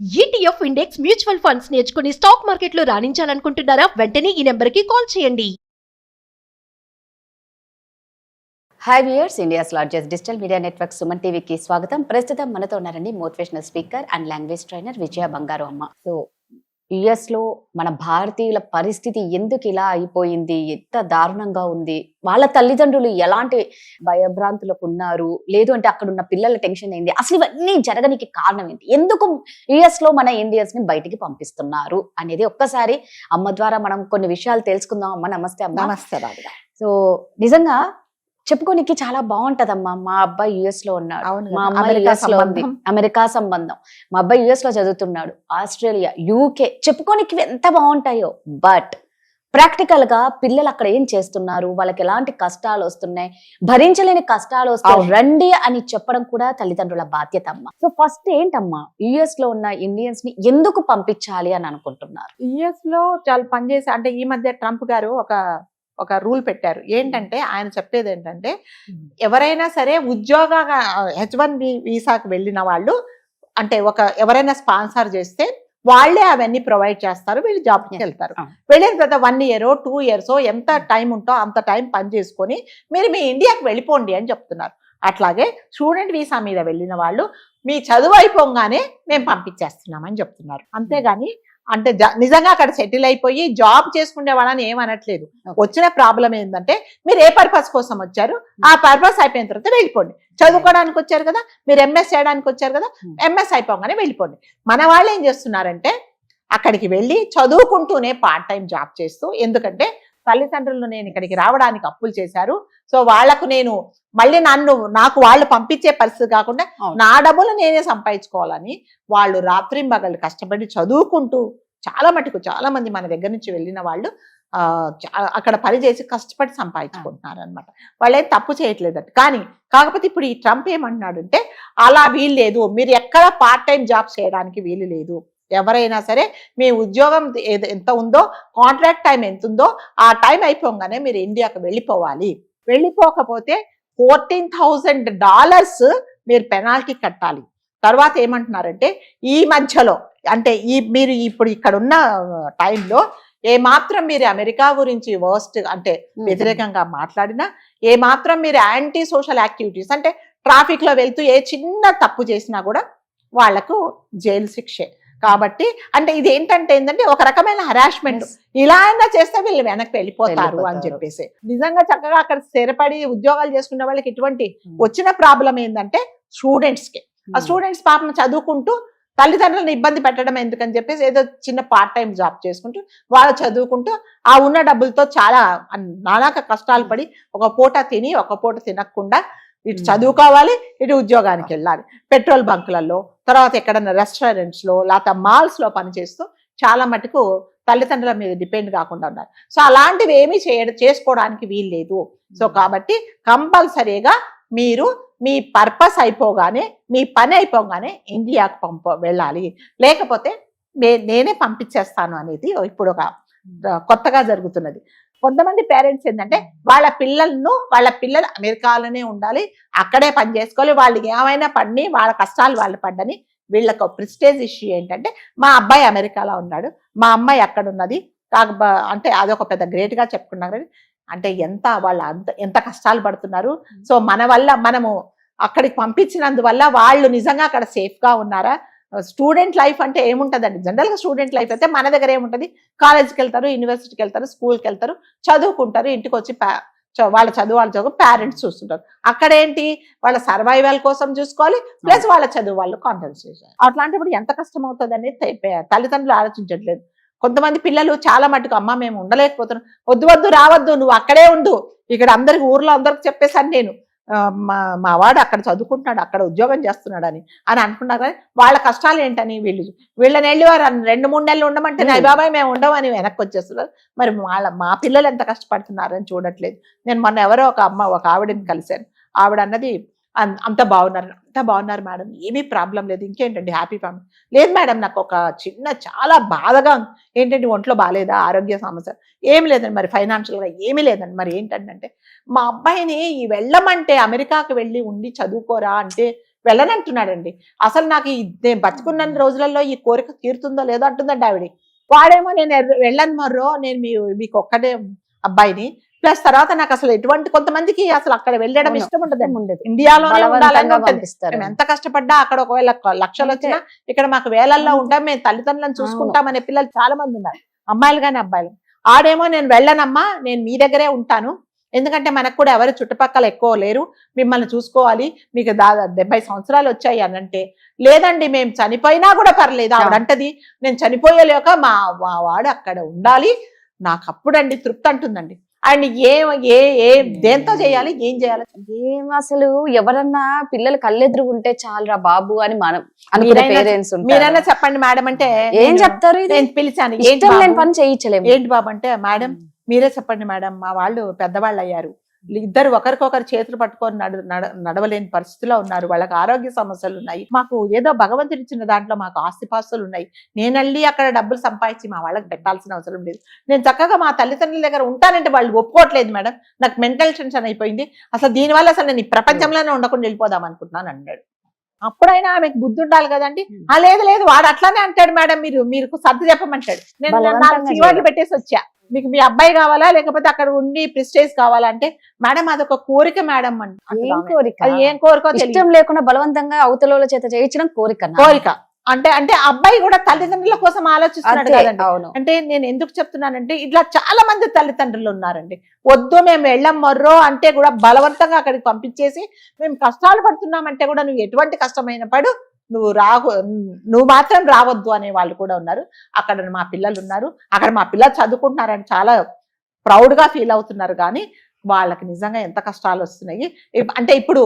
ETF index mutual funds నేర్చుకుని stock మార్కెట్లో రాణించాలనుకుంటున్నారా? వెంటనే ఈ నెంబర్కి కాల్ చేయండి. Hi viewers, India's largest digital media network Suman టీవీకి స్వాగతం. ప్రస్తుతం మనతో ఉన్నారండి motivational speaker and language trainer Vijaya Bangaru అమ్మ. సో యుఎస్ లో మన భారతీయుల పరిస్థితి ఎందుకు ఇలా అయిపోయింది, ఎంత దారుణంగా ఉంది, వాళ్ళ తల్లిదండ్రులు ఎలాంటి భయభ్రాంతులకు ఉన్నారు, లేదు అంటే అక్కడ ఉన్న పిల్లల టెన్షన్ ఏంది, అసలు ఇవన్నీ జరగనికి కారణం ఏంటి, ఎందుకు యుఎస్ లో మన ఇండియన్స్ ని బయటికి పంపిస్తున్నారు అనేది ఒక్కసారి అమ్మ ద్వారా మనం కొన్ని విషయాలు తెలుసుకుందాం. అమ్మ నమస్తే. అమ్మ నమస్తే బాబు. సో నిజంగా చెప్పుకోనికి చాలా బాగుంటదమ్మా. మా అబ్బాయి యుఎస్ లో ఉన్నాడు, మా అమ్మాయి యుఎస్ లో ఉంది, అమెరికా సంబంధం, మా అబ్బాయి యుఎస్ లో చదువుతున్నాడు, ఆస్ట్రేలియా, యూకే, చెప్పుకోనికి ఎంత బాగుంటాయో. బట్ ప్రాక్టికల్ గా పిల్లలు అక్కడ ఏం చేస్తున్నారు, వాళ్ళకి ఎలాంటి కష్టాలు వస్తున్నాయి, భరించలేని కష్టాలు వస్తాయి, రండి అని చెప్పడం కూడా తల్లిదండ్రుల బాధ్యత అమ్మా. సో ఫస్ట్ ఏంటమ్మా, యుఎస్ లో ఉన్న ఇండియన్స్ ని ఎందుకు పంపించాలి అని అనుకుంటున్నారు? యుఎస్ లో చాలా పనిచేసి, అంటే ఈ మధ్య ట్రంప్ గారు ఒక రూల్ పెట్టారు. ఏంటంటే ఆయన చెప్పేది ఏంటంటే, ఎవరైనా సరే ఉద్యోగంగా H1B వీసాకి వెళ్ళిన వాళ్ళు, అంటే ఎవరైనా స్పాన్సర్ చేస్తే వాళ్ళే అవన్నీ ప్రొవైడ్ చేస్తారు, వీళ్ళు జాబ్కి వెళ్తారు. వెళ్ళిన తర్వాత 1 year 2 years ఎంత టైం ఉంటో అంత టైం పని చేసుకొని మీరు మీ ఇండియాకి వెళ్ళిపోండి అని చెప్తున్నారు. అట్లాగే స్టూడెంట్ వీసా మీద వెళ్ళిన వాళ్ళు మీ చదువు అయిపోగానే మేము పంపించేస్తున్నామని చెప్తున్నారు. అంతేగాని అంటే నిజంగా అక్కడ సెటిల్ అయిపోయి జాబ్ చేసుకునే వాళ్ళని ఏమనట్లేదు. వచ్చిన ప్రాబ్లం ఏంటంటే, మీరు ఏ పర్పస్ కోసం వచ్చారు, ఆ పర్పస్ అయిపోయిన తర్వాత వెళ్ళిపోండి. చదువుకోవడానికి వచ్చారు కదా, మీరు ఎంఎస్ చేయడానికి వచ్చారు కదా, ఎంఎస్ అయిపోగానే వెళ్ళిపోండి. మన వాళ్ళు ఏం చేస్తున్నారంటే, అక్కడికి వెళ్ళి చదువుకుంటూనే పార్ట్ టైం జాబ్ చేస్తూ, ఎందుకంటే తల్లిదండ్రులు నేను ఇక్కడికి రావడానికి అప్పులు చేశారు, సో వాళ్లకు నేను మళ్ళీ నాకు వాళ్ళు పంపించే పరిస్థితి కాకుండా నా డబ్బులు నేనే సంపాదించుకోవాలని వాళ్ళు రాత్రింబగళ్ళు కష్టపడి చదువుకుంటూ, చాలా మంది మన దగ్గర నుంచి వెళ్ళిన వాళ్ళు అక్కడ పని చేసి కష్టపడి సంపాదించుకుంటున్నారు అనమాట. వాళ్ళేం తప్పు చేయట్లేదట. కాకపోతే ఇప్పుడు ఈ ట్రంప్ ఏమంటున్నాడంటే, అలా వీలు లేదు, మీరు ఎక్కడ పార్ట్ టైం జాబ్ చేయడానికి వీలు లేదు, ఎవరైనా సరే మీ ఉద్యోగం ఎంత ఉందో, కాంట్రాక్ట్ టైం ఎంత ఉందో ఆ టైం అయిపోగానే మీరు ఇండియాకు వెళ్ళిపోవాలి. వెళ్ళిపోకపోతే $14,000 మీరు పెనాల్టీ కట్టాలి. తర్వాత ఏమంటున్నారంటే, ఈ మధ్యలో అంటే మీరు ఇప్పుడు ఇక్కడ ఉన్న టైంలో ఏమాత్రం మీరు అమెరికా గురించి వర్స్ట్ అంటే వ్యతిరేకంగా మాట్లాడినా, ఏమాత్రం మీరు యాంటీ సోషల్ యాక్టివిటీస్ అంటే ట్రాఫిక్ లో వెళ్తూ ఏ చిన్న తప్పు చేసినా కూడా వాళ్లకు జైలు శిక్షే. కాబట్టి అంటే ఇది ఏంటంటే ఒక రకమైన హరాస్మెంట్. ఇలా అయినా చేస్తే వీళ్ళు వెనక్కి వెళ్ళిపోతారు అని చెప్పేసి, నిజంగా చక్కగా అక్కడ స్థిరపడి ఉద్యోగాలు చేసుకునే వాళ్ళకి ఇటువంటి వచ్చిన ప్రాబ్లం ఏంటంటే స్టూడెంట్స్ కి. ఆ స్టూడెంట్స్ పాపం చదువుకుంటూ తల్లిదండ్రులను ఇబ్బంది పెట్టడం ఎందుకని చెప్పేసి ఏదో చిన్న పార్ట్ టైం జాబ్ చేసుకుంటూ వాళ్ళు చదువుకుంటూ ఆ ఉన్న డబ్బులతో చాలా నానాక కష్టాలు పడి ఒక పూట తిని ఒక పూట తినకుండా ఇటు చదువుకోవాలి, ఇటు ఉద్యోగానికి వెళ్ళాలి. పెట్రోల్ బంకులలో, తర్వాత ఎక్కడన్నా రెస్టారెంట్స్ లో, లేకపోతే మాల్స్ లో పనిచేస్తూ చాలా మటుకు తల్లిదండ్రుల మీద డిపెండ్ కాకుండా ఉన్నారు. సో అలాంటివి ఏమీ చేసుకోవడానికి వీలు లేదు. సో కాబట్టి కంపల్సరీగా మీరు మీ పర్పస్ అయిపోగానే, మీ పని అయిపోగానే ఇండియాకు వెళ్ళాలి, లేకపోతే నేనే పంపించేస్తాను అనేది ఇప్పుడు ఒక కొత్తగా జరుగుతున్నది. కొంతమంది పేరెంట్స్ ఏంటంటే, వాళ్ళ పిల్లలు అమెరికాలోనే ఉండాలి, అక్కడే పని చేసుకోవాలి, వాళ్ళకి ఏమైనా పడిని వాళ్ళ కష్టాలు వాళ్ళు పడ్డని వీళ్ళకు ప్రిస్టేజ్ ఇష్యూ ఏంటంటే, మా అబ్బాయి అమెరికాలో ఉన్నాడు, మా అమ్మాయి అక్కడ ఉన్నది, అంటే అదొక పెద్ద గ్రేట్ గా చెప్పుకున్నారు. అంటే ఎంత కష్టాలు పడుతున్నారు. సో మనము అక్కడికి పంపించినందువల్ల వాళ్ళు నిజంగా అక్కడ సేఫ్ గా ఉన్నారా? స్టూడెంట్ లైఫ్ అంటే ఏముంటదండి, జనరల్ గా స్టూడెంట్ లైఫ్ అయితే మన దగ్గర ఏముంటది, కాలేజ్కి వెళ్తారు, యూనివర్సిటీకి వెళ్తారు, స్కూల్కి వెళ్తారు, చదువుకుంటారు, ఇంటికి వచ్చి వాళ్ళ చదువు పేరెంట్స్ చూస్తుంటారు. అక్కడ ఏంటి, వాళ్ళ సర్వైవల్ కోసం చూసుకోవాలి, ప్లస్ వాళ్ళ చదువు వాళ్ళు కాన్సన్ట్రేషన్. అట్లాంటిప్పుడు ఎంత కష్టం అవుతుంది అనేది తల్లిదండ్రులు ఆలోచించట్లేదు. కొంతమంది పిల్లలు చాలా మటుకు, అమ్మ మేము ఉండలేకపోతున్నాం, వద్దు రావద్దు, నువ్వు అక్కడే ఉండు, ఇక్కడ ఊర్లో అందరికి చెప్పేసాను నేను, మా వాడు అక్కడ చదువుకుంటున్నాడు, అక్కడ ఉద్యోగం చేస్తున్నాడు అని అనుకున్నారు. కానీ వాళ్ళ కష్టాలు ఏంటని వీళ్ళని వెళ్ళి వారు 2-3 నెలలు ఉండమంటే నా బాబాయ్ మేము ఉండమని వెనక్కి వచ్చేస్తున్నారు. మరి మా పిల్లలు ఎంత కష్టపడుతున్నారని చూడట్లేదు. నేను మొన్న ఎవరో ఒక ఆవిడని కలిశాను. ఆవిడ అన్నది, అంత బాగున్నారు మేడం, ఏమీ ప్రాబ్లం లేదు, ఇంకేంటండి హ్యాపీ ఫ్యామిలీ. లేదు మేడం, నాకు ఒక చాలా బాధగా ఏంటంటే, ఒంట్లో బాగాలేదా, ఆరోగ్య సమస్య ఏమి లేదండి, మరి ఫైనాన్షియల్గా ఏమీ లేదండి, మరి ఏంటంటే మా అబ్బాయిని వెళ్ళమంటే అమెరికాకి వెళ్ళి ఉండి చదువుకోరా అంటే వెళ్ళనంటున్నాడండి. అసలు నాకు నేను బతుకున్న రోజులలో ఈ కోరిక తీరుతుందో లేదో అంటుందండి ఆవిడ. వాడేమో నేను వెళ్ళను మర్రో, నేను మీకు ఒక్కడే అబ్బాయిని, ప్లస్ తర్వాత నాకు అసలు ఎటువంటి, కొంతమందికి అసలు అక్కడ వెళ్ళడం ఇష్టం ఉండదు, ఇండియాలోనే ఉండాలని ఉంటుంది. మేము ఎంత కష్టపడ్డా అక్కడ ఒకవేళ లక్షలు వచ్చినా ఇక్కడ మాకు వేలల్లో ఉంటాం, మేము తల్లిదండ్రులను చూసుకుంటాం అనే పిల్లలు చాలా మంది ఉన్నారు, అమ్మాయిలు కానీ అబ్బాయిలు. ఆడేమో నేను వెళ్ళనమ్మా, నేను మీ దగ్గరే ఉంటాను, ఎందుకంటే మనకు కూడా ఎవరు చుట్టుపక్కల ఎక్కువ లేరు, మిమ్మల్ని చూసుకోవాలి, మీకు 70 సంవత్సరాలు వచ్చాయి అని అంటే, లేదండి మేము చనిపోయినా కూడా పర్లేదు ఆవిడంటది, నేను చనిపోయలేక మా వాడు అక్కడ ఉండాలి, నాకు అప్పుడండి తృప్తి అంటుందండి. అండ్ దేంతో చేయాలి, ఏం చేయాలి, ఏం అసలు ఎవరన్నా పిల్లలు కళ్ళెదురు ఉంటే చాలురా బాబు అని మనం అనుకునే పేరెంట్స్ మీరైనా చెప్పండి మేడం అంటే ఏం చెప్తారు, నేను పిలిచాను పని చేయించలేము, ఏంటి బాబు అంటే, మేడం మీరే చెప్పండి మేడం, మా వాళ్ళు పెద్దవాళ్ళు అయ్యారు, ఇద్దరు ఒకరికొకరు చేతులు పట్టుకొని నడవలేని పరిస్థితిలో ఉన్నారు, వాళ్ళకి ఆరోగ్య సమస్యలు ఉన్నాయి, మాకు ఏదో భగవంతుడు ఇచ్చిన దాంట్లో మాకు ఆస్తిపాస్తులు ఉన్నాయి, నేను వెళ్ళి అక్కడ డబ్బులు సంపాదించి మా వాళ్ళకి పెట్టాల్సిన అవసరం లేదు, నేను చక్కగా మా తల్లిదండ్రుల దగ్గర ఉంటానంటే వాళ్ళు ఒప్పుకోవట్లేదు మేడం, నాకు మెంటల్ టెన్షన్ అయిపోయింది, అసలు దీనివల్ల అసలు నేను ఈ ప్రపంచంలోనే ఉండకుండా వెళ్ళిపోదాం అనుకుంటున్నాను అన్నాడు. అప్పుడైనా ఆమెకు బుద్ధి ఉండాలి కదండి. లేదు లేదు వాడు అట్లానే అంటాడు మేడం, మీరు సర్ది చెప్పమంటాడు, నేను చీవాట్లు పెట్టేసి వచ్చా, మీకు మీ అబ్బాయి కావాలా లేకపోతే అక్కడ ఉండి ప్రెస్టేజ్ కావాలా అంటే, మేడం అదొక కోరిక మేడం అది ఏం కోరిక ఇష్టం లేకుండా బలవంతంగా అవతల చేత చేయించడం కోరిక అంటే అబ్బాయి కూడా తల్లిదండ్రుల కోసం ఆలోచిస్తున్నాడు కదండి. అంటే నేను ఎందుకు చెప్తున్నానంటే, ఇట్లా చాలా మంది తల్లిదండ్రులు ఉన్నారండి, వద్దు మేము వెళ్ళం మర్రో అంటే కూడా బలవంతంగా అక్కడికి పంపించేసి, మేము కష్టాలు పడుతున్నామంటే కూడా నువ్వు ఎటువంటి కష్టమైన పడు, నువ్వు మాత్రం రావద్దు అనే వాళ్ళు కూడా ఉన్నారు. అక్కడ మా పిల్లలు ఉన్నారు, అక్కడ మా పిల్లలు చదువుకుంటున్నారని చాలా ప్రౌడ్ గా ఫీల్ అవుతున్నారు, కానీ వాళ్ళకి నిజంగా ఎంత కష్టాలు వస్తున్నాయి అంటే, ఇప్పుడు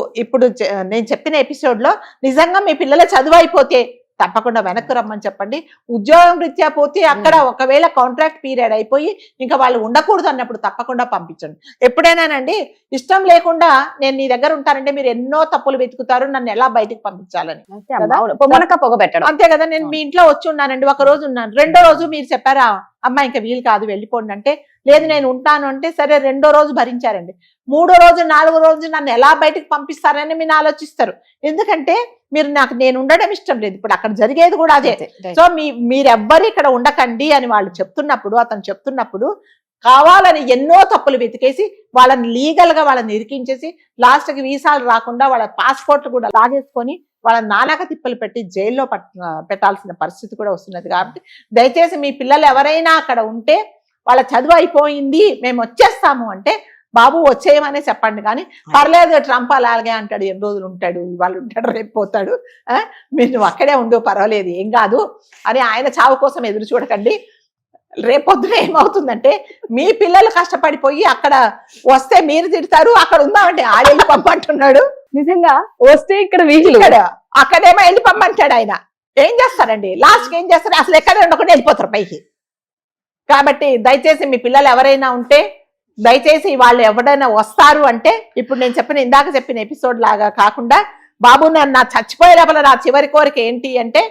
నేను చెప్పిన ఎపిసోడ్ లో నిజంగా మీ పిల్లల చదువు అయిపోతే తప్పకుండా వెనక్కి రమ్మని చెప్పండి, ఉద్యోగం రీత్యా పోతే అక్కడ ఒకవేళ కాంట్రాక్ట్ పీరియడ్ అయిపోయి ఇంకా వాళ్ళు ఉండకూడదు అన్నప్పుడు తప్పకుండా పంపించండి. ఎప్పుడైనానండి ఇష్టం లేకుండా నేను నీ దగ్గర ఉంటానంటే మీరు ఎన్నో తప్పులు వెతుకుతారు, నన్ను ఎలా బయటికి పంపించాలని, అంతే కదా. నేను మీ ఇంట్లో వచ్చి ఉన్నానండి, ఒక రోజు ఉన్నాను, రెండో రోజు మీరు చెప్పారా అమ్మా ఇంకా వీలు కాదు వెళ్ళిపోండి అంటే, లేదు నేను ఉంటాను అంటే, సరే రెండో రోజు భరించారండి, మూడో రోజు నాలుగో రోజు నన్ను ఎలా బయటకు పంపిస్తారని మీరు ఆలోచిస్తారు, ఎందుకంటే నేను ఉండడం ఇష్టం లేదు, ఇప్పుడు అక్కడ జరిగేది కూడా అదే. సో మీరెవ్వరు ఇక్కడ ఉండకండి అని వాళ్ళు చెప్తున్నప్పుడు, అతను చెప్తున్నప్పుడు కావాలని ఎన్నో తప్పులు వెతికేసి వాళ్ళని లీగల్ గా వాళ్ళని ఇరికించేసి లాస్ట్ కి వీసాలు రాకుండా వాళ్ళ పాస్పోర్ట్లు కూడా లాగేసుకొని వాళ్ళని నానాక తిప్పలు పెట్టి జైల్లో పెట్టాల్సిన పరిస్థితి కూడా వస్తున్నది. కాబట్టి దయచేసి మీ పిల్లలు ఎవరైనా అక్కడ ఉంటే వాళ్ళ చదువు అయిపోయింది మేము వచ్చేస్తాము అంటే బాబు వచ్చేయమనే చెప్పండి, కానీ పర్లేదు ట్రంప్ అలాగే అంటాడు, ఎన్ని రోజులు ఉంటాడు, ఇవాళ ఉంటాడు రేపు పోతాడు, మీరు అక్కడే ఉండు పర్వాలేదు ఏం కాదు అని ఆయన చావు కోసం ఎదురు చూడకండి. రేపొద్దున ఏమవుతుందంటే మీ పిల్లలు కష్టపడిపోయి అక్కడ వస్తే మీరు తిడతారు, అక్కడ ఉందామంటే ఆడెళ్ళి పంపంటున్నాడు, నిజంగా వస్తే ఇక్కడ అక్కడేమో వెళ్ళి పంపంటాడు ఆయన. ఏం చేస్తారండి లాస్ట్కి ఏం చేస్తారు, అసలు ఎక్కడే ఉండకుండా వెళ్ళిపోతారు పైకి. కాబట్టి దయచేసి మీ పిల్లలు ఎవరైనా ఉంటే దయచేసి వాళ్ళు ఎవరైనా వస్తారు అంటే, ఇప్పుడు నేను ఇందాక చెప్పిన ఎపిసోడ్ లాగా కాకుండా, బాబు నా చచ్చిపోయే లోపల నా చివరి కోరిక ఏంటి అంటే,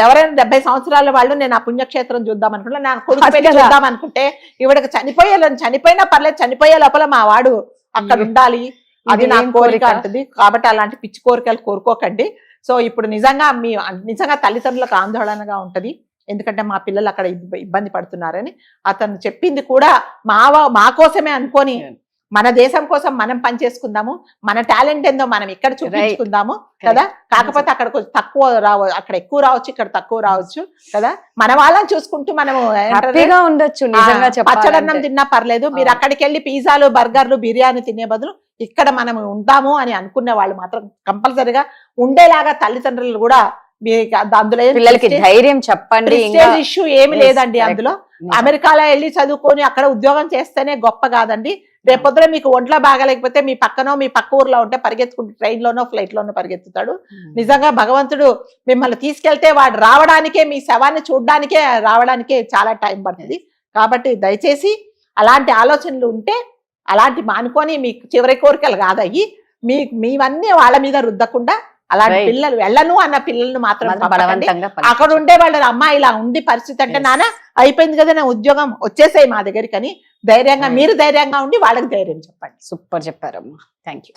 ఎవరైనా 70 సంవత్సరాల వాళ్ళు నేను ఆ పుణ్యక్షేత్రం చూద్దాం అనుకుంటే, నా కొడుకు పెళ్లి చూద్దాం అనుకుంటే, ఇవిడకి చనిపోయినా పర్లేదు, చనిపోయే లోపల మా వాడు అక్కడ ఉండాలి, అది నా కోరిక అంటుంది. కాబట్టి అలాంటి పిచ్చి కోరికలు కోరుకోకండి. సో ఇప్పుడు నిజంగా తల్లిదండ్రులకు ఆందోళనగా ఉంటది, ఎందుకంటే మా పిల్లలు అక్కడ ఇబ్బంది పడుతున్నారని. అతను చెప్పింది కూడా మా కోసమే అనుకొని, మన దేశం కోసం మనం పనిచేసుకుందాము, మన టాలెంట్ ఏందో మనం ఇక్కడ చూపించుకుందాము కదా. కాకపోతే అక్కడ కొంచెం తక్కువ అక్కడ ఎక్కువ రావచ్చు, ఇక్కడ తక్కువ రావచ్చు కదా. మన వాళ్ళని చూసుకుంటూ మనము ఉండొచ్చు, పచ్చడన్నం తిన్నా పర్లేదు, మీరు అక్కడికి వెళ్ళి పిజ్జాలు బర్గర్లు బిర్యానీ తినే బదులు ఇక్కడ మనం ఉంటాము అని అనుకునే వాళ్ళు మాత్రం కంపల్సరిగా ఉండేలాగా తల్లిదండ్రులు కూడా అందులో పిల్లలకి ధైర్యం చెప్పండి. ఇష్యూ ఏమి లేదండి అందులో. అమెరికాలో వెళ్ళి చదువుకొని అక్కడ ఉద్యోగం చేస్తేనే గొప్ప కాదండి. రేపొద్దున మీకు ఒంట్లో బాగాలేకపోతే మీ పక్క ఊర్లో ఉంటే పరిగెత్తుకుంటూ ట్రైన్ లోనో ఫ్లైట్ లోనో పరిగెత్తుతాడు. నిజంగా భగవంతుడు మిమ్మల్ని తీసుకెళ్తే వాడు రావడానికే, మీ శవాన్ని చూడడానికే రావడానికే చాలా టైం పడుతుంది. కాబట్టి దయచేసి అలాంటి ఆలోచనలు ఉంటే అలాంటి మానుకొని మీకు చివరి కోరికలు కాదయ్యి మీవన్నీ వాళ్ళ మీద రుద్దకుండా, అలాంటి పిల్లలు వెళ్ళను అన్న పిల్లలను మాత్రం అక్కడ ఉండే వాళ్ళ అమ్మాయి ఇలా ఉండి పరిస్థితి అంటే, నాన్న అయిపోయింది కదా నా ఉద్యోగం వచ్చేసాయి మా దగ్గరికి అని ధైర్యంగా మీరు ధైర్యంగా ఉండి వాళ్ళకి ధైర్యం చెప్పండి. సూపర్ చెప్పారమ్మా, థ్యాంక్ యూ.